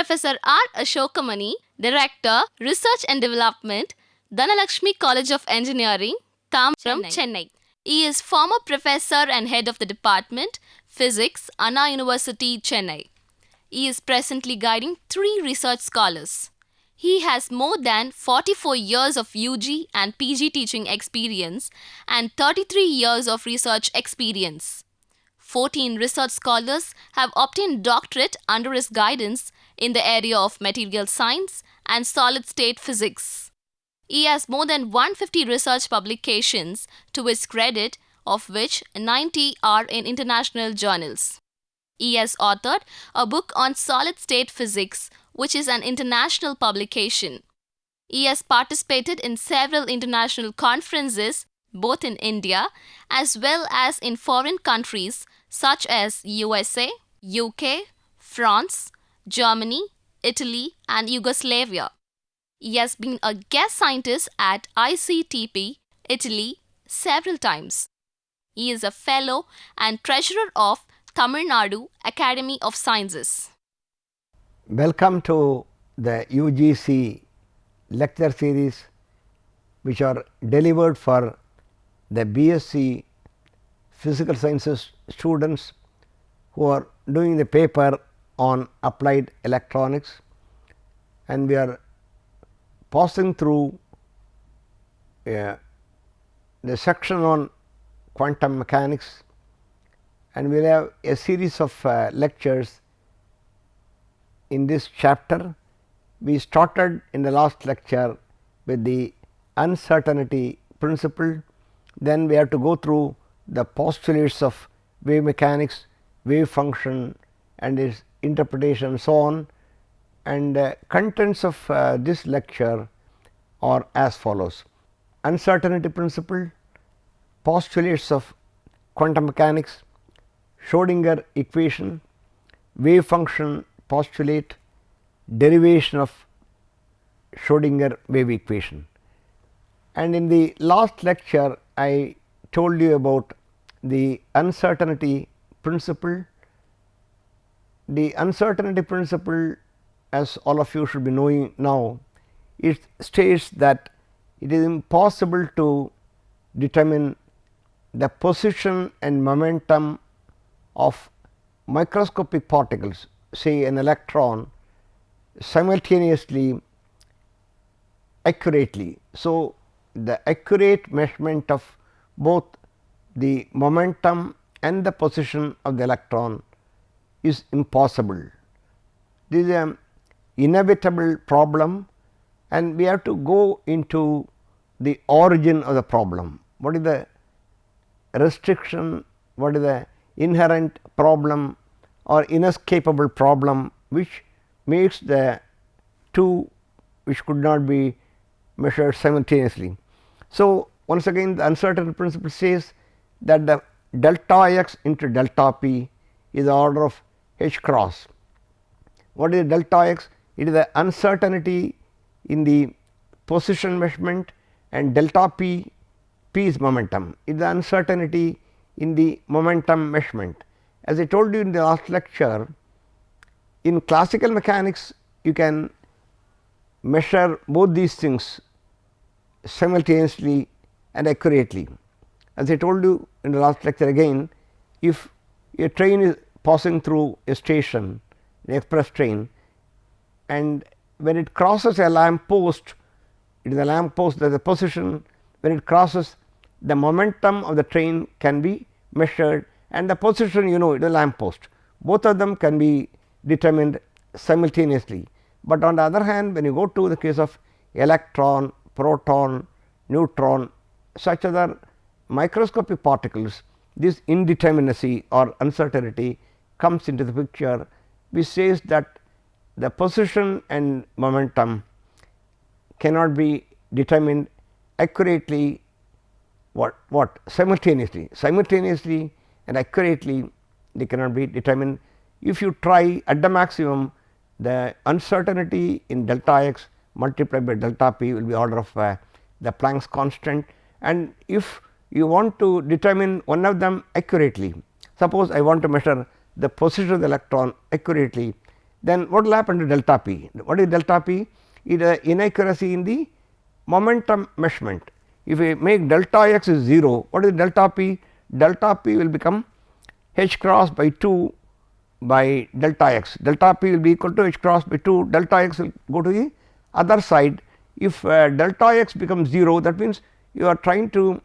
Professor R. Ashokamani, Director, Research and Development, Dhanalakshmi College of Engineering, Tambaram, Chennai. He is former professor and head of the department, Physics, Anna University, Chennai. He is presently guiding 3 research scholars. He has more than 44 years of UG and PG teaching experience and 33 years of research experience. 14 research scholars have obtained doctorate under his guidance in the area of material science and solid-state physics. He has more than 150 research publications to his credit, of which 90 are in international journals. He has authored a book on solid-state physics, which is an international publication. He has participated in several international conferences, both in India as well as in foreign countries such as USA, UK, France, Germany, Italy, and Yugoslavia. He has been a guest scientist at ICTP, Italy, several times. He is a fellow and treasurer of Tamil Nadu Academy of Sciences. Welcome to the UGC lecture series, which are delivered for the BSc Physical Sciences students who are doing the paper on applied electronics, and we are passing through the section on quantum mechanics, and we will have a series of lectures in this chapter. We started in the last lecture with the uncertainty principle, then we have to go through the postulates of wave mechanics, wave function and its interpretation, so on, and contents of this lecture are as follows: uncertainty principle, postulates of quantum mechanics, Schrodinger equation, wave function postulate, derivation of Schrodinger wave equation. And in the last lecture I told you about the uncertainty principle. The uncertainty principle, as all of you should be knowing now, it states that it is impossible to determine the position and momentum of microscopic particles, say an electron, simultaneously accurately. So, the accurate measurement of both the momentum and the position of the electron is impossible. This is an inevitable problem, and we have to go into the origin of the problem. What is the restriction, what is the inherent problem or inescapable problem which makes the two which could not be measured simultaneously. So, once again the uncertainty principle says that the delta x into delta p is the order of h cross. What is delta x? It is the uncertainty in the position measurement, and delta p, p is momentum, it is the uncertainty in the momentum measurement. As I told you in the last lecture, in classical mechanics you can measure both these things simultaneously and accurately. As I told you in the last lecture again, if a train is passing through a station, an express train, and when it crosses a lamp post, it is a lamp post that is the position. When it crosses, the momentum of the train can be measured, and the position, you know, it is a lamp post. Both of them can be determined simultaneously. But on the other hand, when you go to the case of electron, proton, neutron, such other microscopic particles, this indeterminacy or uncertainty comes into the picture, which says that the position and momentum cannot be determined accurately, what simultaneously and accurately they cannot be determined. If you try at the maximum, the uncertainty in delta x multiplied by delta p will be order of the Planck's constant, and if you want to determine one of them accurately, suppose I want to measure the position of the electron accurately, then what will happen to delta p? What is delta p? It is inaccuracy in the momentum measurement. If we make delta x is 0, what is delta p? Delta p will become h cross by 2 by delta x. Delta p will be equal to h cross by 2, delta x will go to the other side. If delta x becomes 0, that means you are trying to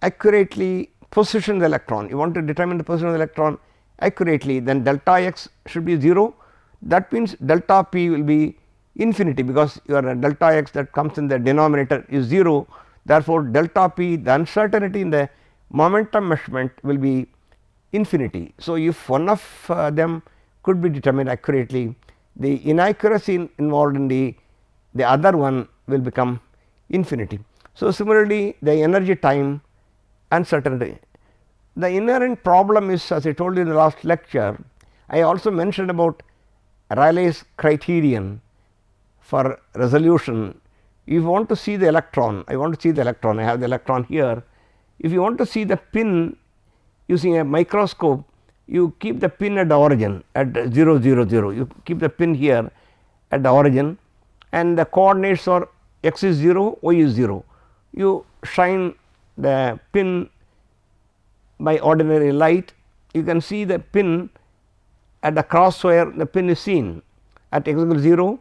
accurately position the electron, you want to determine the position of the electron accurately, then delta x should be 0. That means delta p will be infinity, because your delta x that comes in the denominator is 0. Therefore, delta p, the uncertainty in the momentum measurement will be infinity. So, if one of them could be determined accurately, the inaccuracy involved in the other one will become infinity. So, similarly the energy time uncertainty. The inherent problem is, as I told you in the last lecture, I also mentioned about Rayleigh's criterion for resolution. If you want to see the electron, I want to see the electron, I have the electron here. If you want to see the pin using a microscope, you keep the pin at the origin at 0 0 0, you keep the pin here at the origin, and the coordinates are x is 0, y is 0. You shine the pin by ordinary light, you can see the pin at the crosswire, the pin is seen at x equals 0,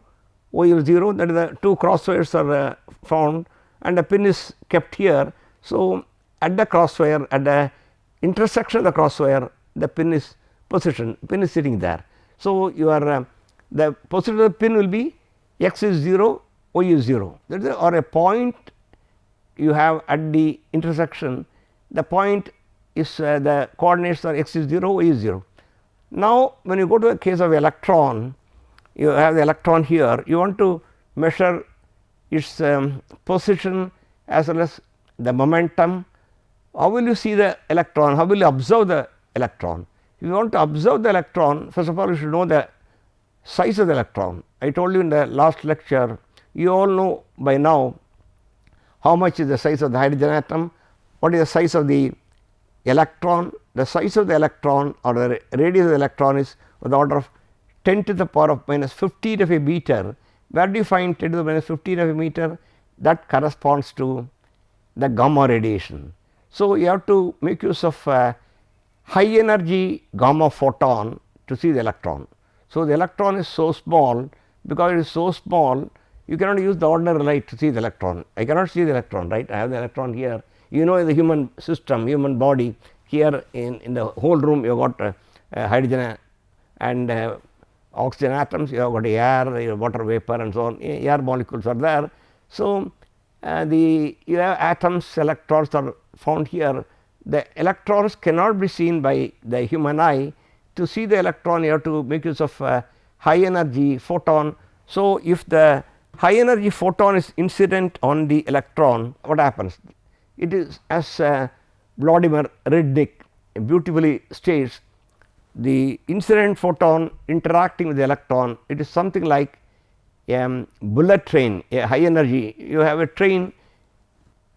y equals 0, that is the two crosswires are found and the pin is kept here. So, at the crosswire, at the intersection of the crosswire, the pin is positioned, pin is sitting there. So, your the position of the pin will be x is 0, y is 0, that is or a point you have at the intersection, the point is the coordinates are x is 0, y is 0. Now, when you go to a case of electron, you have the electron here, you want to measure its position as well as the momentum. How will you see the electron? How will you observe the electron? If you want to observe the electron, first of all you should know the size of the electron. I told you in the last lecture, you all know by now how much is the size of the hydrogen atom, what is the size of the electron. The size of the electron or the radius of the electron is of the order of 10 to the power of minus 15 of a meter. Where do you find 10 to the minus 15 of a meter? That corresponds to the gamma radiation. So, you have to make use of high energy gamma photon to see the electron. So, the electron is so small, because it is so small you cannot use the ordinary light to see the electron. I cannot see the electron, right. I have the electron here. You know, in the human system, human body, here in the whole room you have got hydrogen and oxygen atoms, you have got air, water vapor and so on, air molecules are there. So, you have atoms, electrons are found here. The electrons cannot be seen by the human eye. To see the electron, you have to make use of high energy photon. So, if the high energy photon is incident on the electron, what happens? It is as Vladimir Reddick beautifully states, the incident photon interacting with the electron, it is something like a bullet train, a high energy. You have a train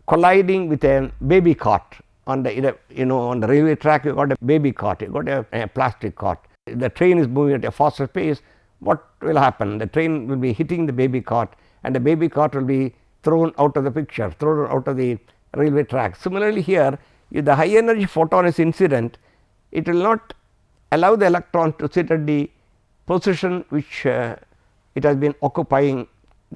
colliding with a baby cart on the on the railway track, you got a baby cart, you got a plastic cart. The train is moving at a faster pace. What will happen? The train will be hitting the baby cart and the baby cart will be thrown out of the picture, thrown out of the railway track. Similarly, here if the high energy photon is incident, it will not allow the electron to sit at the position which it has been occupying,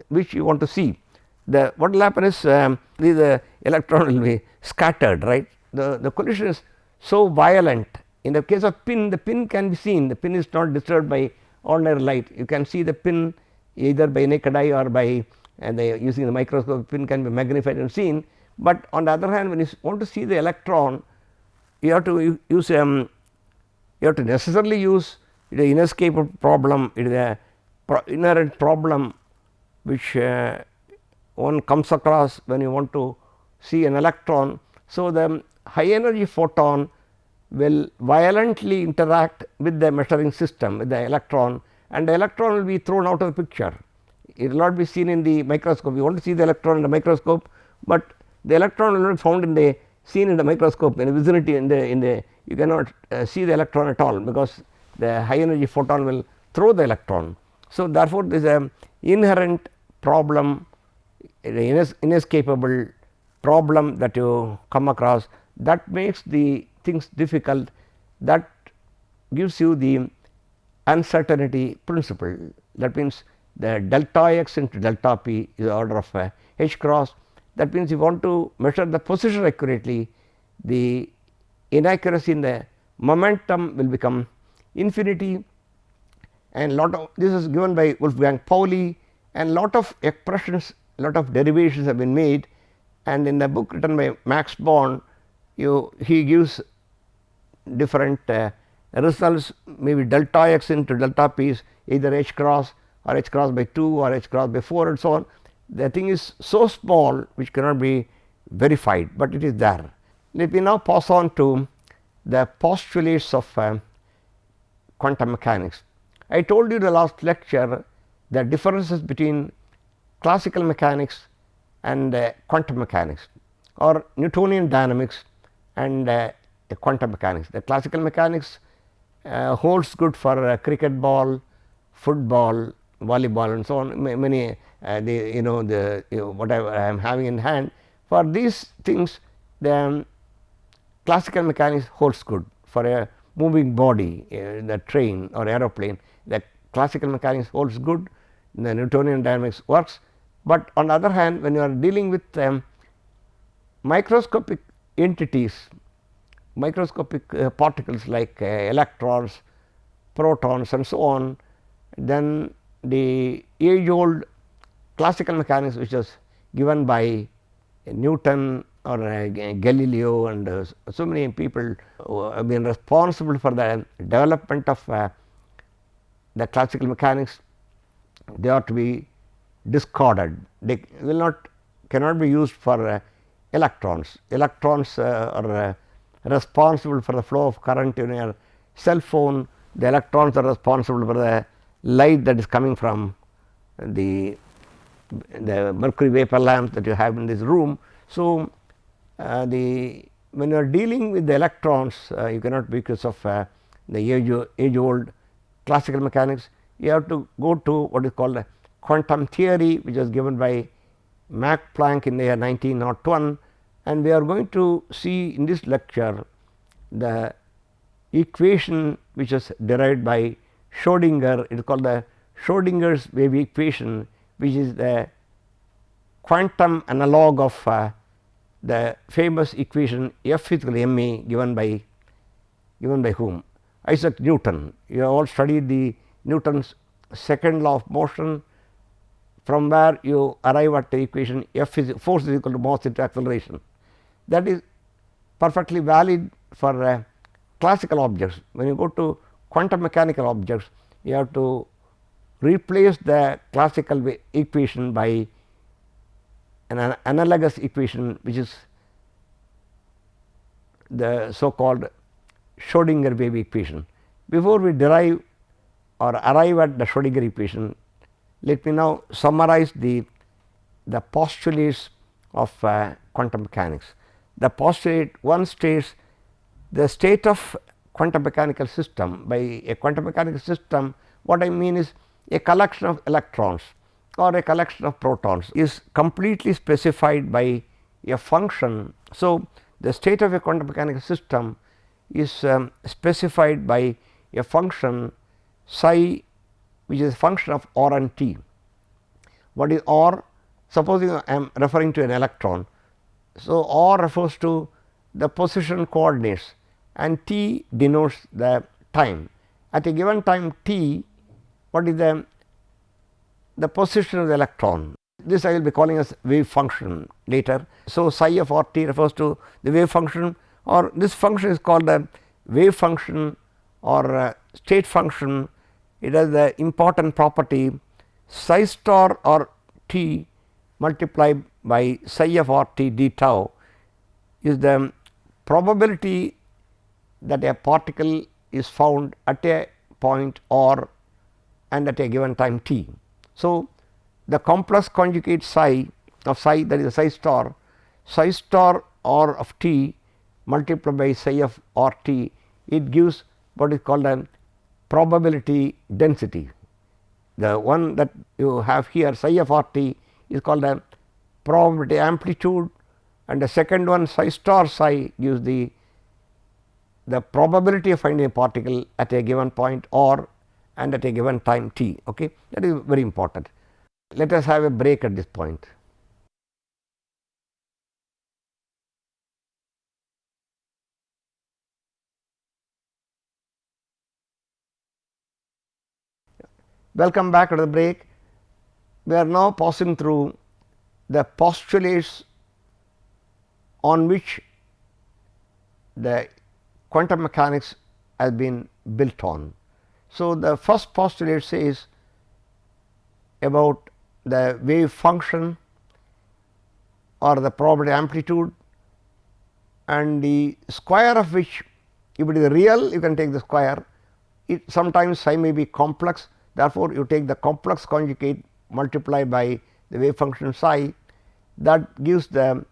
which you want to see. What will happen is the electron will be scattered, right. The collision is so violent. In the case of pin, the pin can be seen, the pin is not disturbed by ordinary light. You can see the pin either by naked eye or by using the microscope, pin can be magnified and seen. But on the other hand, when you want to see the electron, you have to use you have to necessarily use the inescapable problem. It is a inherent problem which one comes across when you want to see an electron. So, the high energy photon will violently interact with the measuring system, with the electron, and the electron will be thrown out of the picture. It will not be seen in the microscope. You want to see the electron in the microscope, but the electron will not be found in the seen in the microscope, in the vicinity, in the you cannot see the electron at all, because the high energy photon will throw the electron. So, therefore, there is a inherent problem, inescapable problem that you come across, that makes the things difficult, that gives you the uncertainty principle. That means, the delta x into delta p is the order of h cross. That means, you want to measure the position accurately, the inaccuracy in the momentum will become infinity, and lot of this is given by Wolfgang Pauli, and lot of expressions, lot of derivations have been made, and in the book written by Max Born, he gives different results, maybe delta x into delta p is either h cross or h cross by 2 or h cross by 4 and so on. The thing is so small which cannot be verified, but it is there. Let me now pass on to the postulates of quantum mechanics. I told you the last lecture the differences between classical mechanics and quantum mechanics, or Newtonian dynamics and quantum mechanics. The classical mechanics holds good for cricket ball, football, volleyball and so on, many whatever I am having in hand. For these things, the classical mechanics holds good. For a moving body, the train or aeroplane, the classical mechanics holds good, the Newtonian dynamics works. But on the other hand, when you are dealing with microscopic entities, microscopic particles like electrons, protons and so on, then the age old classical mechanics which was given by Newton or Galileo and so many people who have been responsible for the development of the classical mechanics, they are to be discarded. They will not, cannot be used for electrons. Electrons are responsible for the flow of current in your cell phone. The electrons are responsible for the light that is coming from the mercury vapor lamps that you have in this room. So, when you are dealing with the electrons, you cannot, because of the age old classical mechanics, you have to go to what is called quantum theory, which was given by Max Planck in the year 1901, and we are going to see in this lecture the equation which is derived by Schrodinger. It is called the Schrodinger's wave equation, which is the quantum analog of the famous equation F is equal to ma given by whom? Isaac Newton. You have all studied the Newton's second law of motion, from where you arrive at the equation F is force is equal to mass into acceleration. That is perfectly valid for classical objects. When you go to quantum mechanical objects, you have to replace the classical equation by an analogous equation, which is the so called Schrodinger wave equation. Before we derive or arrive at the Schrodinger equation, let me now summarize the postulates of quantum mechanics. The postulate 1 states the state of quantum mechanical system. By a quantum mechanical system, what I mean is a collection of electrons or a collection of protons is completely specified by a function. So, the state of a quantum mechanical system is specified by a function psi, which is a function of r and t. What is r? Supposing I am referring to an electron. So, r refers to the position coordinates and t denotes the time. At a given time t, what is the position of the electron? This I will be calling as wave function later. So, psi of r t refers to the wave function, or this function is called the wave function or state function. It has the important property psi star or t multiplied by psi of r t d tau is the probability that a particle is found at a point r and at a given time t. So, the complex conjugate psi of psi, that is psi star r of t multiplied by psi of r t, it gives what is called a probability density. The one that you have here psi of r t is called a probability amplitude, and the second one psi star psi gives the probability of finding a particle at a given point or and at a given time t. Okay. That is very important. Let us have a break at this point. Welcome back to the break. We are now passing through the postulates on which the quantum mechanics has been built on. So, the first postulate says about the wave function or the probability amplitude, and the square of which, if it is real, you can take the square. It sometimes psi may be complex, therefore, you take the complex conjugate multiplied by the wave function psi, that gives the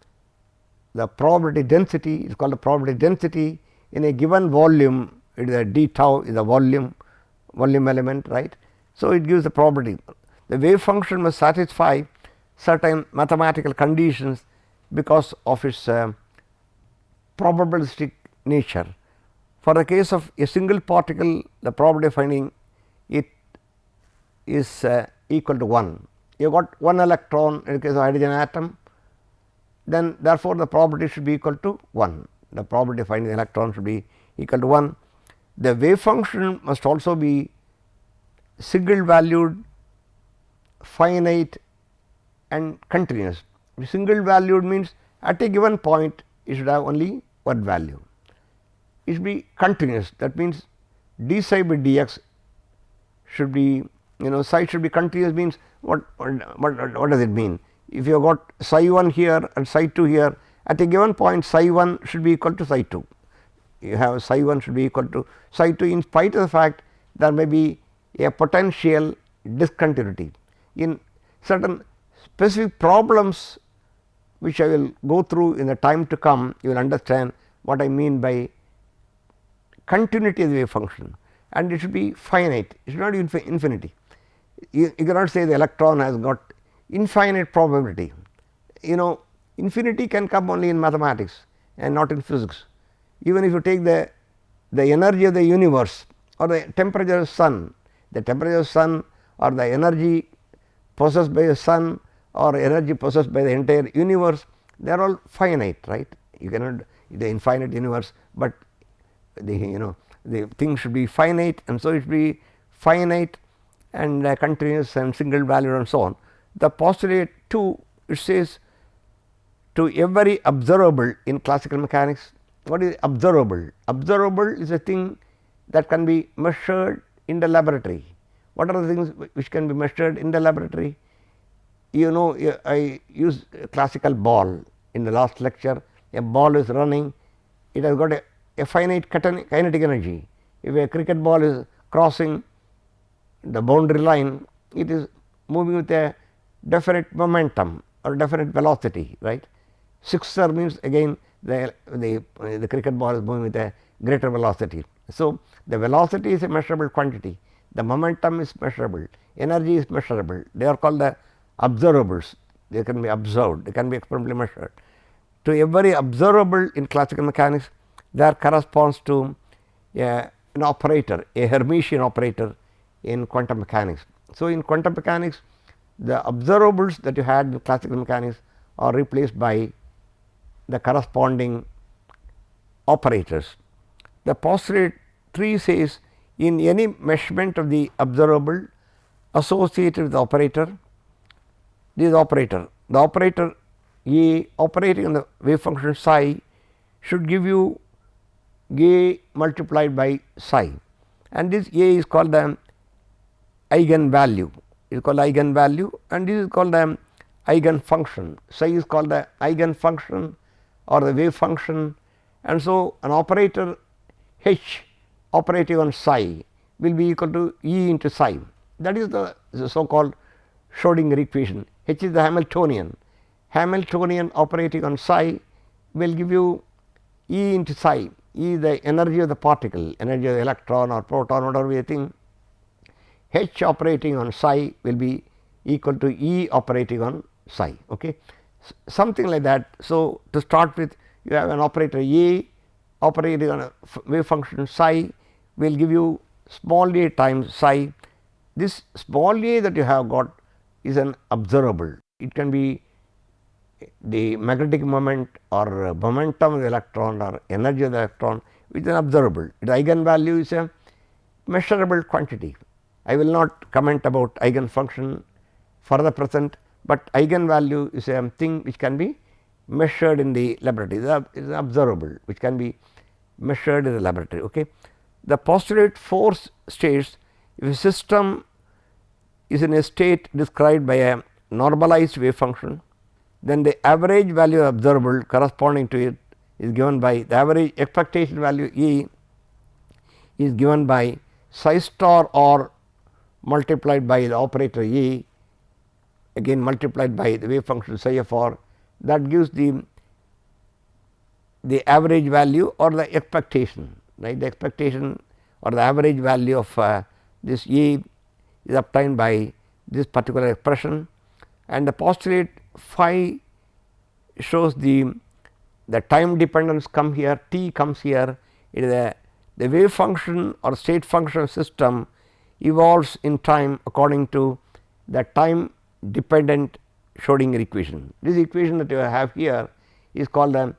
probability density is called the probability density in a given volume. It is a d tau is a volume element, right. So, it gives the probability. The wave function must satisfy certain mathematical conditions because of its probabilistic nature. For the case of a single particle, the probability of finding it is equal to 1. You got 1 electron in the case of hydrogen atom, then therefore, the probability should be equal to 1. The probability of finding the electron should be equal to 1. The wave function must also be single valued, finite and continuous. Single valued means at a given point it should have only one value. It should be continuous, that means d psi by dx should be, psi should be continuous means what does it mean? If you have got psi 1 here and psi 2 here, at a given point psi 1 should be equal to psi 2. You have psi 1 should be equal to psi 2 in spite of the fact there may be a potential discontinuity. In certain specific problems which I will go through in the time to come, you will understand what I mean by continuity of the wave function, and it should be finite, it should not be infinity. You cannot say the electron has got infinite probability. Infinity can come only in mathematics and not in physics. Even if you take the energy of the universe or the temperature of sun, the temperature of sun or the energy possessed by the sun or energy possessed by the entire universe, they are all finite, right. You cannot the infinite universe, but the thing should be finite, and so it should be finite and continuous and single valued and so on. The postulate 2, it says to every observable in classical mechanics. What is observable? Observable is a thing that can be measured in the laboratory. What are the things which can be measured in the laboratory? I used a classical ball in the last lecture. A ball is running, it has got a finite kinetic energy. If a cricket ball is crossing the boundary line, it is moving with a definite momentum or definite velocity, right. Sixer means again the cricket ball is moving with a greater velocity. So, the velocity is a measurable quantity, the momentum is measurable, energy is measurable, they are called the observables, they can be observed, they can be experimentally measured. To every observable in classical mechanics, there corresponds to an operator, a Hermitian operator in quantum mechanics. So, in quantum mechanics, the observables that you had in classical mechanics are replaced by the corresponding operators. The postulate 3 says in any measurement of the observable associated with the operator, this operator, the operator A operating on the wave function psi should give you A multiplied by psi, and this A is called the eigenvalue, is called eigenvalue, and this is called the eigenfunction. Psi is called the eigenfunction or the wave function, and so an operator H operating on psi will be equal to E into psi. That is the so called Schrodinger equation. H is the Hamiltonian. Hamiltonian operating on psi will give you E into psi. E is the energy of the particle, energy of the electron or proton, whatever we think. H operating on psi will be equal to E operating on psi, okay. Something like that. So, to start with, you have an operator A operating on a wave function psi will give you small a times psi. This small a that you have got is an observable. It can be the magnetic moment or momentum of the electron or energy of the electron, which is an observable. Its eigenvalue is a measurable quantity. I will not comment about eigenfunction for the present, but eigenvalue is a thing which can be measured in the laboratory. It is observable, which can be measured in the laboratory. Okay. The postulate 4 states if a system is in a state described by a normalized wave function, then the average value observable corresponding to it is given by the average expectation value E is given by psi star r multiplied by the operator E, again multiplied by the wave function psi of r, that gives the average value or the expectation, right. The expectation or the average value of this E is obtained by this particular expression, and the postulate 5 shows the time dependence come here, t comes here. It is the wave function or state function system evolves in time according to the time dependent Schrodinger equation. This equation that you have here is called the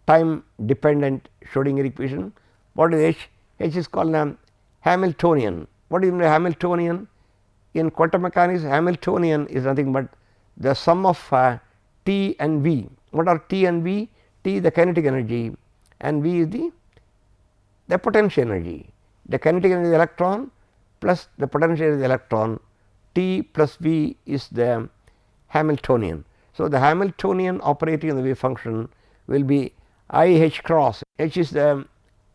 time dependent Schrodinger equation. What is H? H is called the Hamiltonian. What is the Hamiltonian? In quantum mechanics, Hamiltonian is nothing but the sum of T and V. What are T and V? T is the kinetic energy and V is the potential energy. The kinetic energy is the electron plus the potential energy is the electron. T plus V is the Hamiltonian. So, the Hamiltonian operating on the wave function will be I h cross. H is the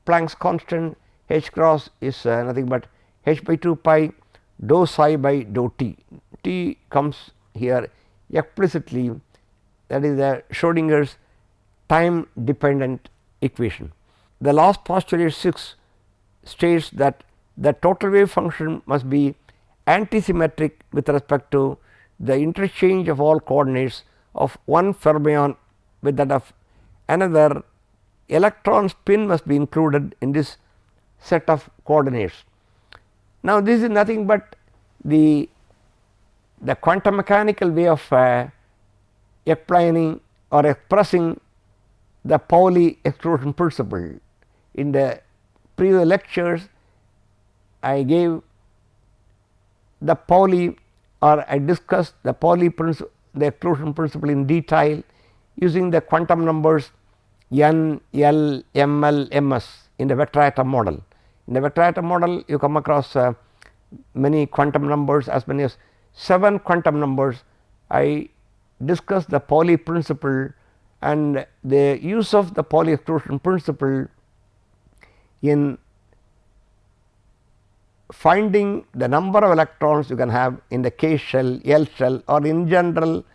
Planck's constant, h cross is nothing but h by 2 pi dou psi by dou t. T comes here explicitly, that is the Schrodinger's time dependent equation. The last postulate 6 states that the total wave function must be antisymmetric with respect to the interchange of all coordinates of one fermion with that of another. Electron spin must be included in this set of coordinates. Now, this is nothing but the quantum mechanical way of explaining or expressing the Pauli exclusion principle. In the previous lectures, I gave the Pauli, or I discussed the Pauli principle, the exclusion principle in detail using the quantum numbers n, l, m l, m s in the vector atom model. In the vector atom model, you come across many quantum numbers, as many as 7 quantum numbers. I discussed the Pauli principle and the use of the Pauli exclusion principle in finding the number of electrons you can have in the K shell, L shell, or in general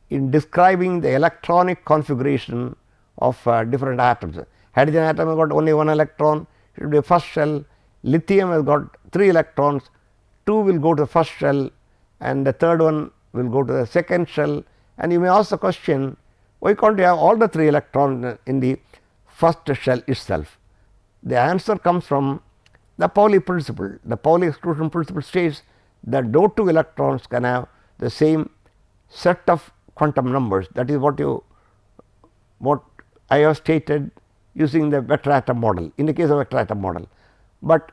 in describing the electronic configuration of different atoms. Hydrogen atom has got only 1 electron, it will be first shell. Lithium has got 3 electrons, 2 will go to the first shell and the third one will go to the second shell. And you may ask the question, why can't you have all the 3 electrons in the first shell itself? The answer comes from the Pauli principle. The Pauli exclusion principle states that no 2 electrons can have the same set of quantum numbers. That is what I have stated using the vector atom model, in the case of vector atom model. But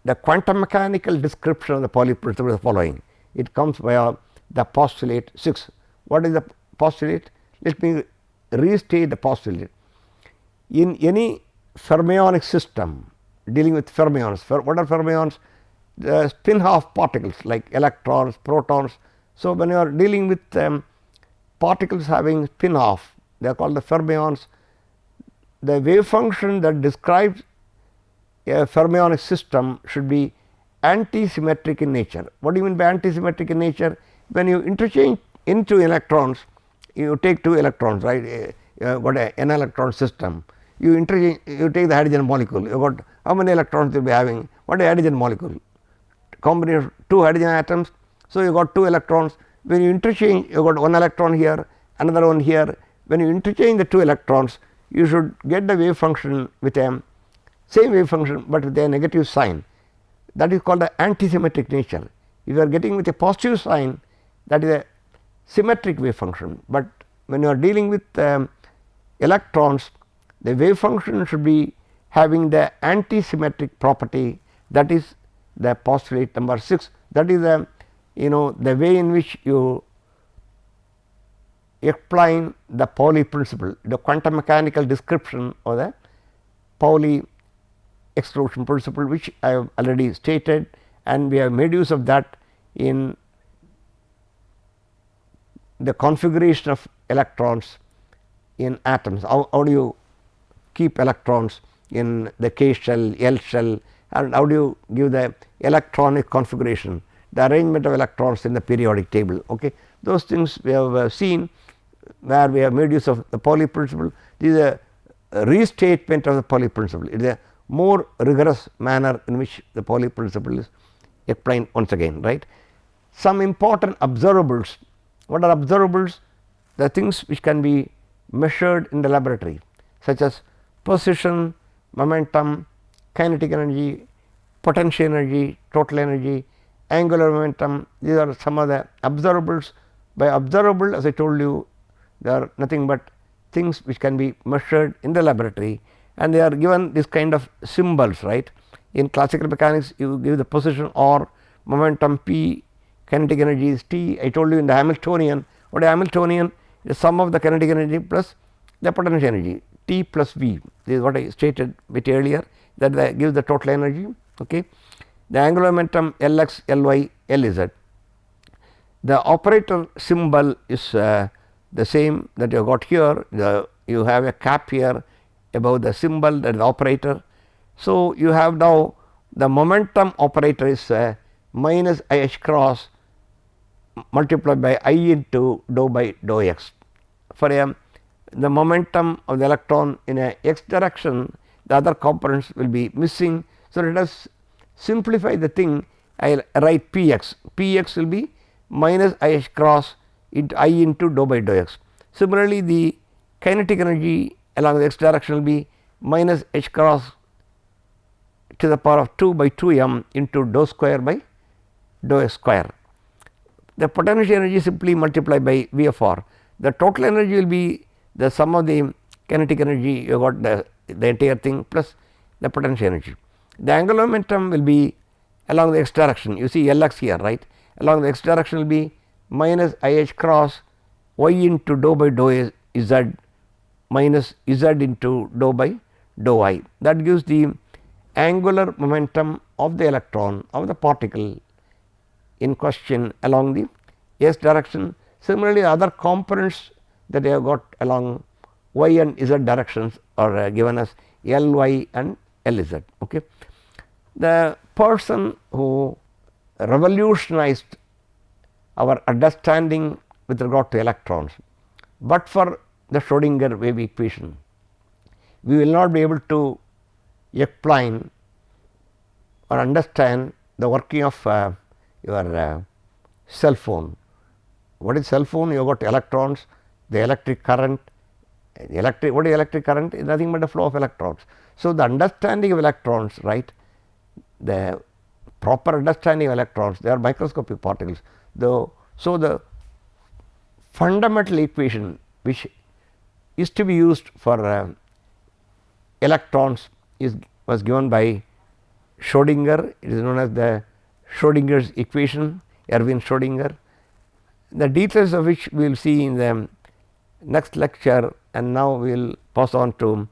the quantum mechanical description of the Pauli principle is the following. It comes via the postulate 6. What is the postulate? Let me restate the postulate. In any fermionic system dealing with fermions, what are fermions? The spin half particles like electrons, protons. So, when you are dealing with particles having spin half, they are called the fermions. The wave function that describes a fermionic system should be antisymmetric in nature. What do you mean by antisymmetric in nature? When you interchange into electrons, you take 2 electrons, right, you have got an n electron system. you interchange, you take the hydrogen molecule, you got how many electrons you will be having, what is hydrogen molecule, combination of 2 hydrogen atoms. So, you got 2 electrons, when you interchange you got 1 electron here, another one here, when you interchange the 2 electrons you should get the wave function with a same wave function, but with a negative sign, that is called the antisymmetric nature. If you are getting with a positive sign, that is a symmetric wave function, but when you are dealing with electrons, the wave function should be having the antisymmetric property, that is the postulate number 6. That is the the way in which you explain the Pauli principle, the quantum mechanical description of the Pauli exclusion principle, which I have already stated, and we have made use of that in the configuration of electrons in atoms. How do you keep electrons in the K shell, L shell, and how do you give the electronic configuration, the arrangement of electrons in the periodic table. Okay. Those things we have seen where we have made use of the Pauli principle. This is a restatement of the Pauli principle. It is a more rigorous manner in which the Pauli principle is explained once again, right. Some important observables. What are observables? The things which can be measured in the laboratory, such as position, momentum, kinetic energy, potential energy, total energy, angular momentum. These are some of the observables. By observable, as I told you, they are nothing but things which can be measured in the laboratory, and they are given this kind of symbols, right. In classical mechanics, you give the position R, momentum P, kinetic energy is T. I told you in the Hamiltonian, what is Hamiltonian? The sum of the kinetic energy plus the potential energy, T plus V. This is what I stated bit earlier, that gives the total energy. Okay. The angular momentum Lx, Ly, Lz. The operator symbol is the same that you got here. You have a cap here above the symbol, that is the operator. So, you have now the momentum operator is minus I h cross multiplied by I into dou by dou x. For the momentum of the electron in a x direction, the other components will be missing. So, let us simplify the thing. I will write P x. P x will be minus I h cross into I into dou by dou x. Similarly, the kinetic energy along the x direction will be minus h cross to the power of 2 by 2 m into dou square by dou x square. The potential energy simply multiplied by V of r. The total energy will be the sum of the kinetic energy, you got the entire thing plus the potential energy. The angular momentum will be along the x direction, you see Lx here, right. Along the x direction will be minus I h cross y into dou by dou z minus z into dou by dou I. That gives the angular momentum of the electron, of the particle in question along the s direction. Similarly, other components that I have got along y and z directions are given as L y and L z. Okay. The person who revolutionized our understanding with regard to electrons, but for the Schrodinger wave equation, we will not be able to explain or understand the working of your cell phone. What is cell phone? You have got electrons, the electric current. What is electric current? Is nothing but the flow of electrons. So, the understanding of electrons, right, the proper understanding of electrons, they are microscopic particles. So, the fundamental equation which is to be used for electrons was given by Schrodinger. It is known as the Schrodinger's equation, Erwin Schrodinger, the details of which we will see in the next lecture. And now we will pass on to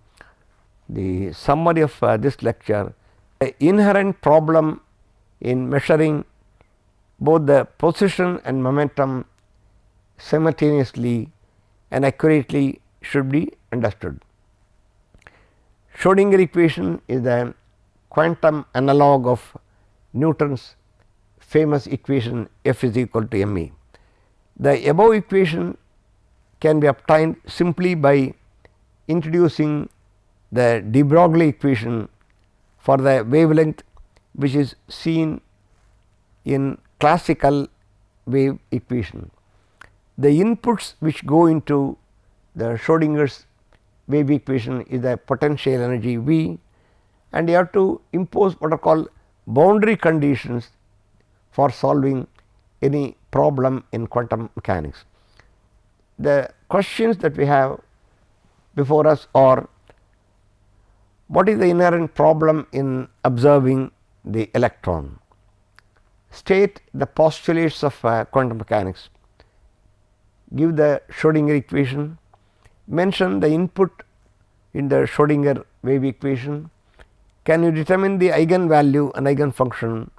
the summary of this lecture. The inherent problem in measuring both the position and momentum simultaneously and accurately should be understood. Schrodinger equation is the quantum analog of Newton's famous equation F is equal to m e. The above equation can be obtained simply by introducing the de Broglie equation for the wavelength which is seen in classical wave equation. The inputs which go into the Schrodinger's wave equation is the potential energy V, and you have to impose what are called boundary conditions for solving any problem in quantum mechanics. The questions that we have before us are: what is the inherent problem in observing the electron? State the postulates of quantum mechanics, give the Schrodinger equation, mention the input in the Schrodinger wave equation, can you determine the eigenvalue and eigenfunction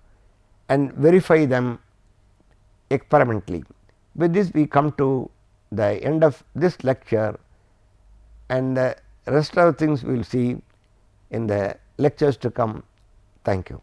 and verify them experimentally. With this we come to the end of this lecture, and the rest of the things we will see in the lectures to come. Thank you.